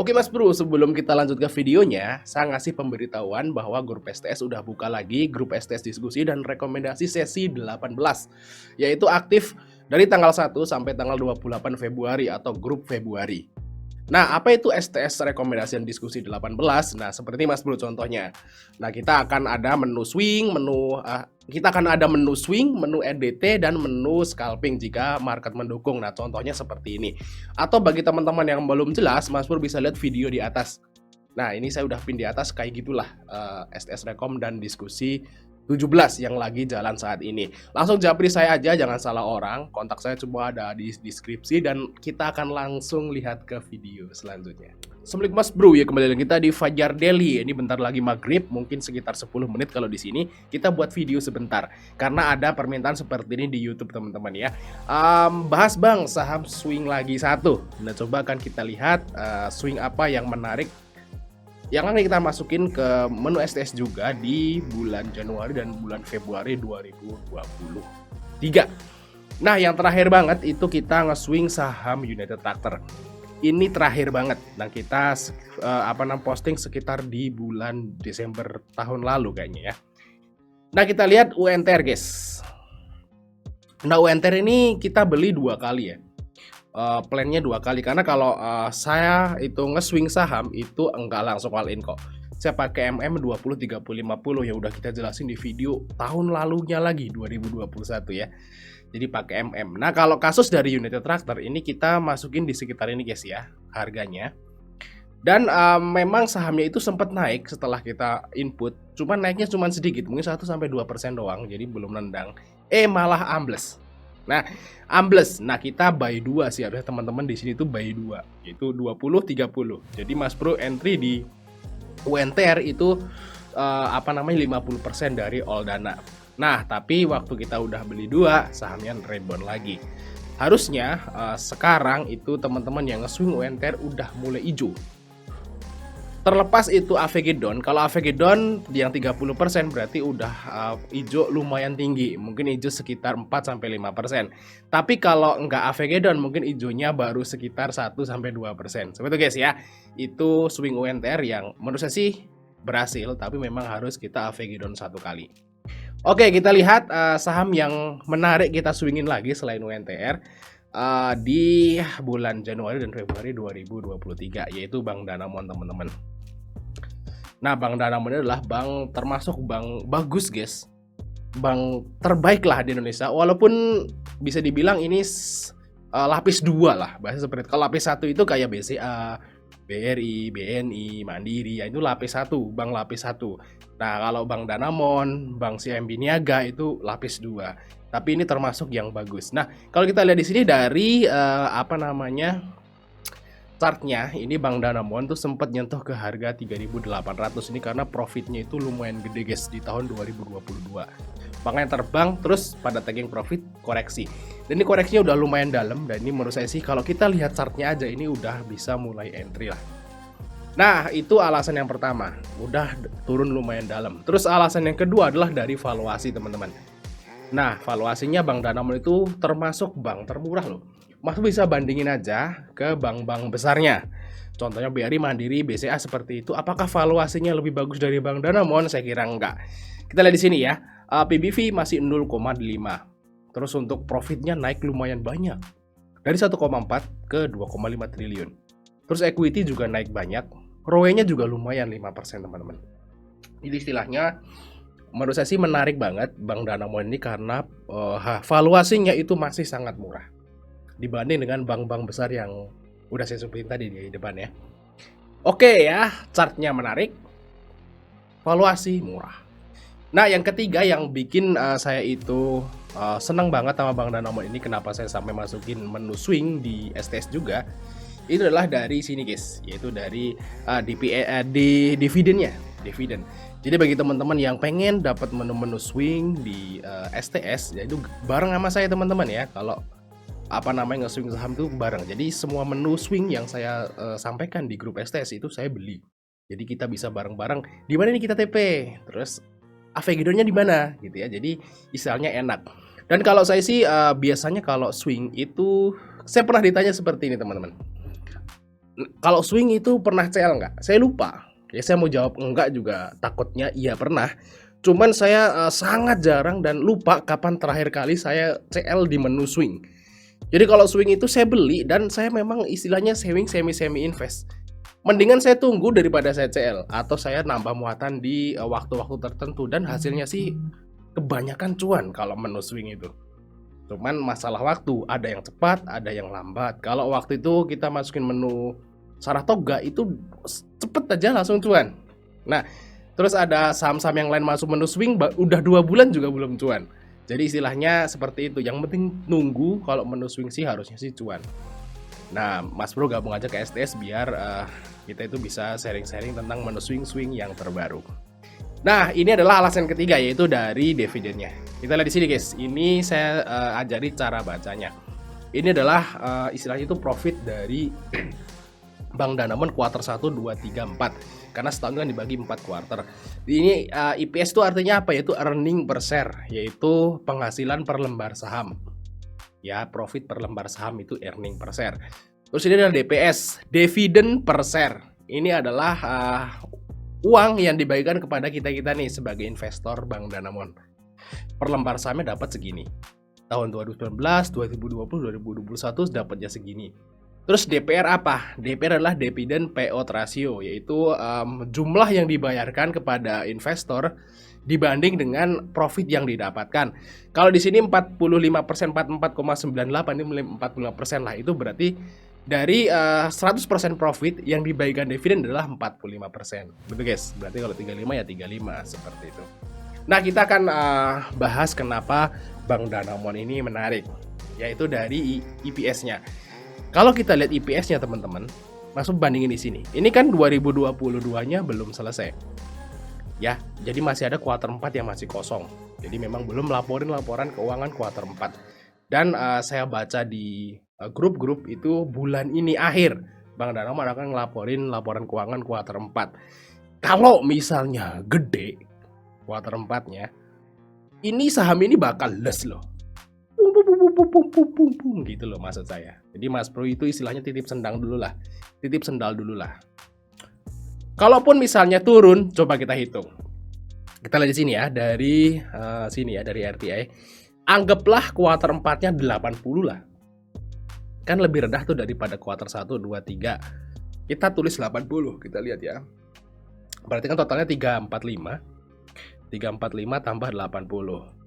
Oke Mas Bro, sebelum kita lanjut ke videonya, saya ngasih pemberitahuan bahwa grup STS udah buka lagi grup STS diskusi dan rekomendasi sesi 18, yaitu aktif dari tanggal 1 sampai tanggal 28 Februari atau grup Februari. Nah, apa itu STS rekomendasi dan diskusi 18? Nah, seperti Mas Bro contohnya. Nah, kita akan ada menu swing, menu EDT dan menu scalping jika market mendukung. Nah, contohnya seperti ini. Atau bagi teman-teman yang belum jelas, Mas Bro bisa lihat video di atas. Nah, ini saya udah pin di atas kayak gitulah STS rekom dan diskusi 17 yang lagi jalan saat ini. Langsung japri saya aja, jangan salah orang. Kontak saya cuma ada di deskripsi dan kita akan langsung lihat ke video selanjutnya. Assalamualaikum Mas Bro, ya kembali lagi kita di Fajar Daily. Ini bentar lagi maghrib, mungkin sekitar 10 menit kalau di sini kita buat video sebentar karena ada permintaan seperti ini di YouTube teman-teman ya. Bahas Bang saham swing lagi satu. Nah, coba akan kita lihat swing apa yang menarik yang akan kita masukin ke menu STS juga di bulan Januari dan bulan Februari 2023. Nah, yang terakhir banget itu kita nge-swing saham United Tractor. Ini terakhir banget. Nah, kita posting sekitar di bulan Desember tahun lalu kayaknya ya. Nah, kita lihat UNTR guys. Nah, UNTR ini kita beli 2 kali ya. Plannya 2 kali karena kalau saya itu nge-swing saham itu enggak langsung all in kok. Saya pakai MM 20 30 50 yang udah kita jelasin di video tahun lalunya lagi 2021 ya. Jadi pakai MM. Nah, kalau kasus dari United Tractor ini kita masukin di sekitar ini guys ya harganya. Dan memang sahamnya itu sempat naik setelah kita input, cuman naiknya cuma sedikit, mungkin 1 sampai 2% doang, jadi belum nendang. Malah ambles. Nah, ambles. Nah, kita buy 2 sih harusnya teman-teman di sini tuh buy 2, yaitu 20 30. Jadi Mas Bro entry di UNTR itu 50% dari all dana. Nah, tapi waktu kita udah beli 2, sahamnya rebound lagi. Harusnya sekarang itu teman-teman yang nge-swing UNTR udah mulai hijau. Terlepas itu AVG down, kalau AVG down yang 30% berarti udah hijau lumayan tinggi, mungkin hijau sekitar 4-5%. Tapi kalau nggak AVG down mungkin hijaunya baru sekitar 1-2%. Seperti itu guys ya, itu swing UNTR yang menurut saya sih berhasil, tapi memang harus kita AVG down 1 kali. Oke, kita lihat saham yang menarik kita swingin lagi selain UNTR di bulan Januari dan Februari 2023, yaitu Bank Danamon teman-teman. Nah, Bank Danamon adalah bank termasuk bank bagus guys, bank terbaik lah di Indonesia, walaupun bisa dibilang ini lapis 2 lah, bahasa seperti itu. Kalau lapis 1 itu kayak BCA, BRI, BNI, Mandiri, ya itu lapis 1, bank lapis 1. Nah, kalau Bank Danamon, Bank CIMB Niaga itu lapis 2. Tapi ini termasuk yang bagus. Nah, kalau kita lihat di sini dari chartnya, ini Bank Danamon tuh sempat nyentuh ke harga 3.800 ini karena profitnya itu lumayan gede guys di tahun 2022. Makanya terbang terus pada tagging profit koreksi. Dan ini koreksinya udah lumayan dalam, dan ini menurut saya sih kalau kita lihat chartnya aja ini udah bisa mulai entry lah. Nah, itu alasan yang pertama, udah turun lumayan dalam. Terus alasan yang kedua adalah dari valuasi teman-teman. Nah, valuasinya Bank Danamon itu termasuk bank termurah loh. Mas bisa bandingin aja ke bank-bank besarnya. Contohnya BRI, Mandiri, BCA seperti itu. Apakah valuasinya lebih bagus dari Bank Danamon? Saya kira enggak. Kita lihat di sini ya. PBV masih 0,5. Terus untuk profitnya naik lumayan banyak. Dari 1,4 ke 2,5 triliun. Terus equity juga naik banyak. ROE-nya juga lumayan 5% teman-teman. Jadi istilahnya menurut saya sih menarik banget Bank Danamon ini karena valuasinya itu masih sangat murah dibanding dengan bank-bank besar yang udah saya sebutin tadi di depan ya. Oke ya, chartnya menarik, valuasi murah. Nah, yang ketiga yang bikin saya itu senang banget sama Bank Danamon ini, kenapa saya sampai masukin menu swing di STS juga, itu adalah dari sini guys, yaitu dari dividennya, dividen. Jadi bagi teman-teman yang pengen dapat menu-menu swing di STS, ya itu bareng sama saya teman-teman ya. Kalau nge-swing saham itu bareng. Jadi semua menu swing yang saya sampaikan di grup STS itu saya beli. Jadi kita bisa bareng-bareng. Di mana nih kita TP? Terus AVG-nya di mana gitu ya. Jadi istilahnya enak. Dan kalau saya sih biasanya kalau swing itu saya pernah ditanya seperti ini teman-teman. Kalau swing itu pernah CL nggak? Saya lupa. Ya saya mau jawab enggak juga takutnya iya pernah. Cuman saya sangat jarang dan lupa kapan terakhir kali saya CL di menu swing. Jadi kalau swing itu saya beli dan saya memang istilahnya saving semi invest. Mendingan saya tunggu daripada saya CL atau saya nambah muatan di waktu-waktu tertentu dan hasilnya sih kebanyakan cuan kalau menu swing itu. Cuman masalah waktu, ada yang cepat, ada yang lambat. Kalau waktu itu kita masukin menu Saratoga itu cepet aja langsung cuan. Nah, terus ada saham-saham yang lain masuk menu swing udah 2 bulan juga belum cuan. Jadi istilahnya seperti itu. Yang penting nunggu, kalau menu swing sih harusnya sih cuan. Nah, Mas Bro gabung aja ke STS biar kita itu bisa sharing-sharing tentang menu swing-swing yang terbaru. Nah, ini adalah alasan ketiga, yaitu dari dividennya. Kita lihat di sini guys, ini saya ajari cara bacanya. Ini adalah istilahnya itu profit dari Bank Danamon kuartal 1, 2, 3, 4. Karena setahun kan dibagi 4 kuartal. Ini EPS itu artinya apa? Yaitu earning per share, yaitu penghasilan per lembar saham. Ya, profit per lembar saham itu earning per share. Terus ini adalah DPS, dividend per share. Ini adalah uang yang dibagikan kepada kita-kita nih sebagai investor Bank Danamon. Per lembar sahamnya dapat segini. Tahun 2019, 2020, 2021 dapatnya segini. Terus DPR apa? DPR adalah dividend payout ratio, yaitu jumlah yang dibayarkan kepada investor dibanding dengan profit yang didapatkan. Kalau di sini 45%, 44,98, ini 45% lah, itu berarti dari 100% profit yang dibagikan dividen adalah 45%. Betul guys, berarti kalau 35 ya 35 seperti itu. Nah, kita akan bahas kenapa Bank Danamon ini menarik, yaitu dari EPS-nya. Kalau kita lihat EPS-nya teman-teman, langsung bandingin di sini. Ini kan 2022-nya belum selesai. Ya, jadi masih ada kuartal 4 yang masih kosong. Jadi memang belum laporan keuangan kuartal 4. Dan saya baca di grup-grup itu bulan ini akhir Bank Danamon akan ngelaporin laporan keuangan kuartal 4. Kalau misalnya gede kuartal 4-nya, ini saham ini bakal les loh. Gitu loh maksud saya. Jadi Mas Bro itu istilahnya titip sendal dulu lah. Kalaupun misalnya turun, coba kita hitung. Kita lihat di sini ya, dari sini ya, dari RTI. Anggaplah kuartal 4-nya 80 lah. Kan lebih rendah tuh daripada kuartal 1, 2, 3. Kita tulis 80, kita lihat ya. Berarti kan totalnya 345. 345 tambah 80.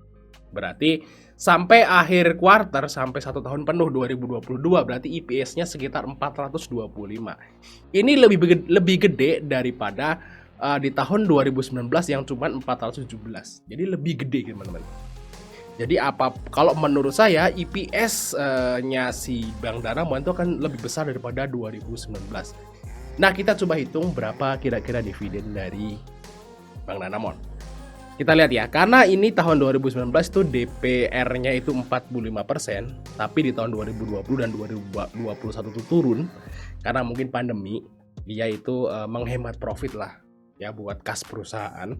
Berarti sampai akhir kuartal, sampai 1 tahun penuh 2022, berarti EPS-nya sekitar 425. Ini lebih gede daripada di tahun 2019 yang cuma 417. Jadi lebih gede teman-teman. Jadi kalau menurut saya EPS-nya si Bank Danamon itu akan lebih besar daripada 2019. Nah, kita coba hitung berapa kira-kira dividen dari Bank Danamon. Kita lihat ya, karena ini tahun 2019 itu DPR-nya itu 45%, tapi di tahun 2020 dan 2021 itu turun karena mungkin pandemi, dia itu menghemat profit lah ya buat kas perusahaan.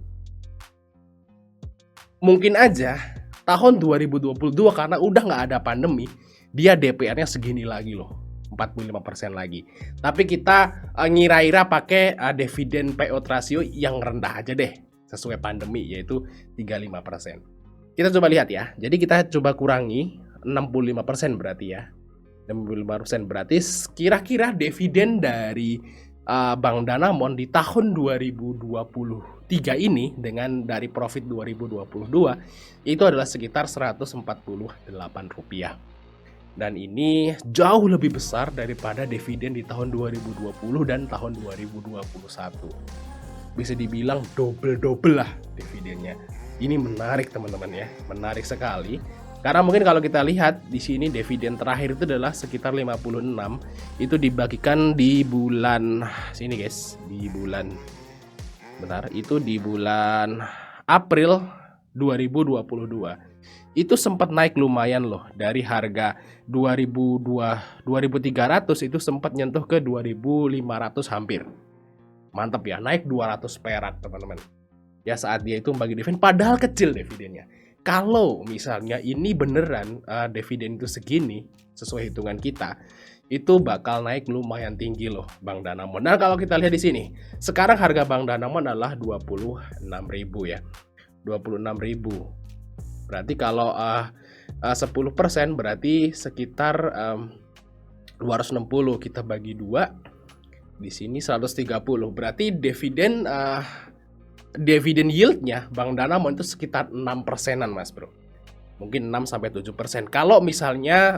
Mungkin aja tahun 2022 karena udah nggak ada pandemi, dia DPR-nya segini lagi loh, 45% lagi. Tapi kita ngira-ira pakai dividen payout ratio yang rendah aja deh, sesuai pandemi, yaitu 35%. Kita coba lihat ya. Jadi kita coba kurangi 65% berarti ya. 65% berarti kira-kira dividen dari Bank Danamon di tahun 2023 ini dengan dari profit 2022 itu adalah sekitar Rp148. Dan ini jauh lebih besar daripada dividen di tahun 2020 dan tahun 2021. Bisa dibilang double lah dividennya. Ini menarik teman-teman ya, menarik sekali. Karena mungkin kalau kita lihat di sini dividen terakhir itu adalah sekitar 56, itu dibagikan di bulan sini guys, di bulan itu di bulan April 2022. Itu sempat naik lumayan loh, dari harga 2.300 itu sempat nyentuh ke 2.500 hampir. Mantap ya, naik 200 perak teman-teman. Ya saat dia itu bagi dividen, padahal kecil dividennya. kalau misalnya ini beneran dividen itu segini sesuai hitungan kita, itu bakal naik lumayan tinggi loh Bang Danamon. Nah, kalau kita lihat di sini, sekarang harga Bang Danamon adalah 26.000 ya. 26.000. Berarti kalau 10% berarti sekitar 260, kita bagi 2 di sini 130. Berarti dividen yieldnya Bang Danamon itu sekitar 6%-an Mas Bro. Mungkin 6-7%. Kalau misalnya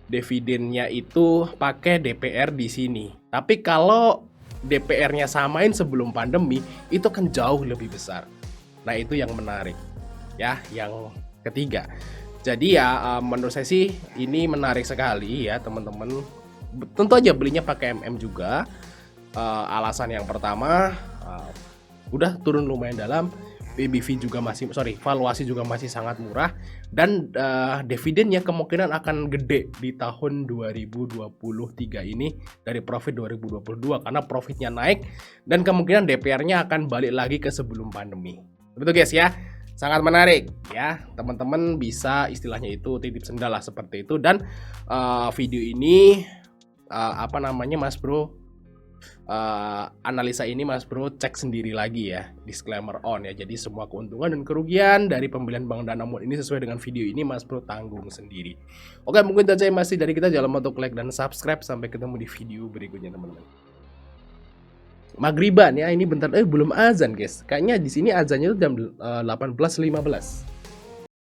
dividennya itu pakai DPR di sini. Tapi kalau DPR-nya samain sebelum pandemi, itu kan jauh lebih besar. Nah, itu yang menarik. Ya, yang ketiga. Jadi ya menurut saya sih ini menarik sekali ya teman-teman. Tentu aja belinya pakai MM juga. Alasan yang pertama, udah turun lumayan dalam. Valuasi juga masih sangat murah, dan dividennya kemungkinan akan gede di tahun 2023 ini dari profit 2022 karena profitnya naik dan kemungkinan DPR-nya akan balik lagi ke sebelum pandemi. Betul guys ya, sangat menarik ya, teman-teman bisa istilahnya itu titip sendal lah seperti itu. Dan video ini Mas Bro, analisa ini Mas Bro cek sendiri lagi ya, disclaimer on ya. Jadi semua keuntungan dan kerugian dari pembelian Bang Danamon ini sesuai dengan video ini Mas Bro tanggung sendiri. Oke, mungkin saja masih dari kita, jangan lupa untuk like dan subscribe. Sampai ketemu di video berikutnya teman-teman. Maghriban ya, ini bentar belum azan guys. Kayaknya di sini azannya itu jam 18.15.